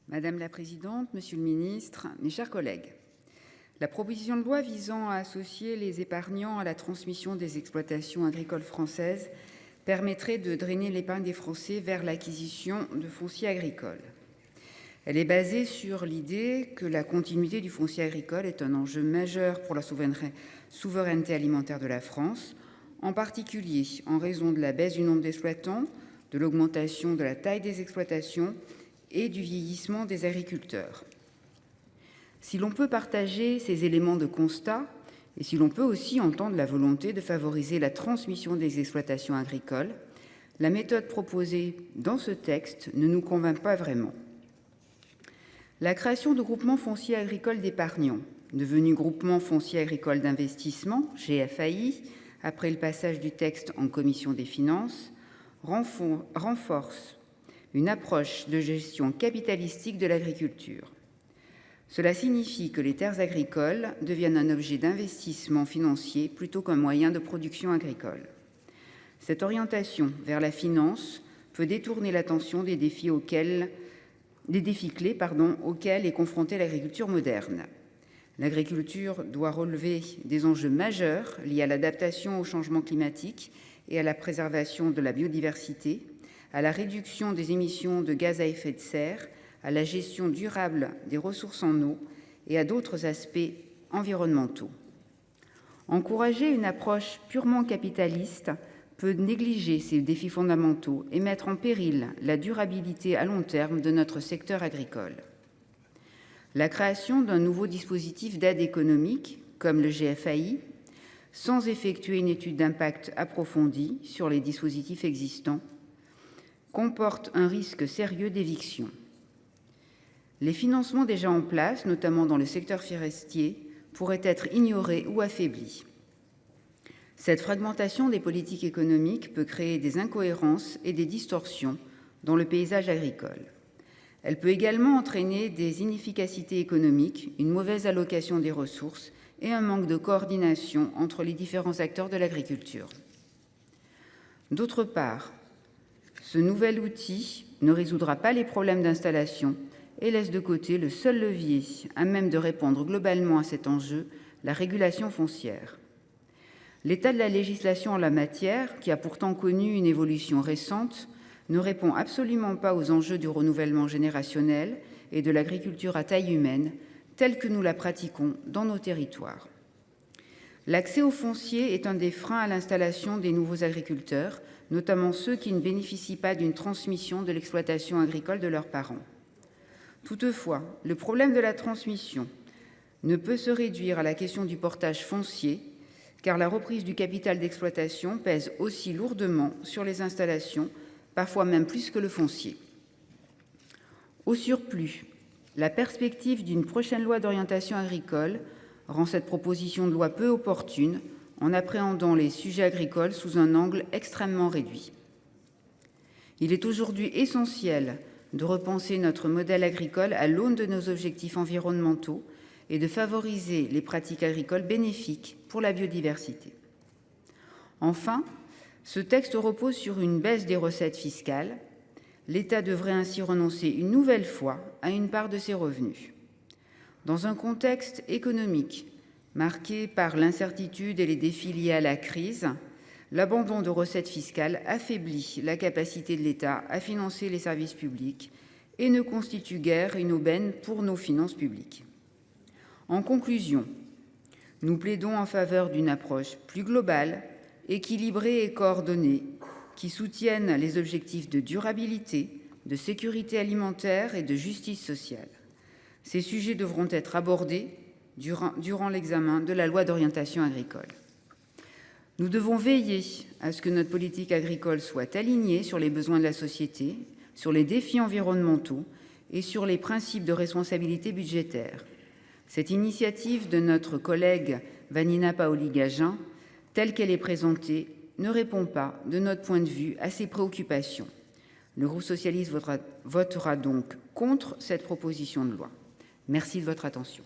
Madame la présidente, monsieur le ministre, mes chers collègues, la proposition de loi visant à associer les épargnants à la transmission des exploitations agricoles françaises permettrait de drainer l'épargne des Français vers l'acquisition de foncier agricole. Elle est basée sur l'idée que la continuité du foncier agricole est un enjeu majeur pour la souveraineté alimentaire de la France, en particulier en raison de la baisse du nombre d'exploitants, de l'augmentation de la taille des exploitations et du vieillissement des agriculteurs. Si l'on peut partager ces éléments de constat, et si l'on peut aussi entendre la volonté de favoriser la transmission des exploitations agricoles, la méthode proposée dans ce texte ne nous convainc pas vraiment. La création de groupements fonciers agricoles d'épargnants, devenus groupements fonciers agricoles d'investissement, GFAI, après le passage du texte en commission des finances, renforce une approche de gestion capitalistique de l'agriculture. Cela signifie que les terres agricoles deviennent un objet d'investissement financier plutôt qu'un moyen de production agricole. Cette orientation vers la finance peut détourner l'attention des défis clés auxquels est confrontée l'agriculture moderne. L'agriculture doit relever des enjeux majeurs liés à l'adaptation au changement climatique et à la préservation de la biodiversité, à la réduction des émissions de gaz à effet de serre, à la gestion durable des ressources en eau et à d'autres aspects environnementaux. Encourager une approche purement capitaliste peut négliger ces défis fondamentaux et mettre en péril la durabilité à long terme de notre secteur agricole. La création d'un nouveau dispositif d'aide économique, comme le GFAI, sans effectuer une étude d'impact approfondie sur les dispositifs existants, comporte un risque sérieux d'éviction. Les financements déjà en place, notamment dans le secteur forestier, pourraient être ignorés ou affaiblis. Cette fragmentation des politiques économiques peut créer des incohérences et des distorsions dans le paysage agricole. Elle peut également entraîner des inefficacités économiques, une mauvaise allocation des ressources et un manque de coordination entre les différents acteurs de l'agriculture. D'autre part, ce nouvel outil ne résoudra pas les problèmes d'installation et laisse de côté le seul levier à même de répondre globalement à cet enjeu, la régulation foncière. L'état de la législation en la matière, qui a pourtant connu une évolution récente, ne répond absolument pas aux enjeux du renouvellement générationnel et de l'agriculture à taille humaine, telle que nous la pratiquons dans nos territoires. L'accès au foncier est un des freins à l'installation des nouveaux agriculteurs, notamment ceux qui ne bénéficient pas d'une transmission de l'exploitation agricole de leurs parents. Toutefois, le problème de la transmission ne peut se réduire à la question du portage foncier, car la reprise du capital d'exploitation pèse aussi lourdement sur les installations, parfois même plus que le foncier. Au surplus, la perspective d'une prochaine loi d'orientation agricole rend cette proposition de loi peu opportune en appréhendant les sujets agricoles sous un angle extrêmement réduit. Il est aujourd'hui essentiel de repenser notre modèle agricole à l'aune de nos objectifs environnementaux et de favoriser les pratiques agricoles bénéfiques pour la biodiversité. Enfin, ce texte repose sur une baisse des recettes fiscales. L'État devrait ainsi renoncer une nouvelle fois à une part de ses revenus. Dans un contexte économique marqué par l'incertitude et les défis liés à la crise, l'abandon de recettes fiscales affaiblit la capacité de l'État à financer les services publics et ne constitue guère une aubaine pour nos finances publiques. En conclusion, nous plaidons en faveur d'une approche plus globale, équilibrée et coordonnée, qui soutienne les objectifs de durabilité, de sécurité alimentaire et de justice sociale. Ces sujets devront être abordés durant l'examen de la loi d'orientation agricole. Nous devons veiller à ce que notre politique agricole soit alignée sur les besoins de la société, sur les défis environnementaux et sur les principes de responsabilité budgétaire. Cette initiative de notre collègue Vanina Paoli-Gagin, telle qu'elle est présentée, ne répond pas, de notre point de vue, à ces préoccupations. Le groupe socialiste votera donc contre cette proposition de loi. Merci de votre attention.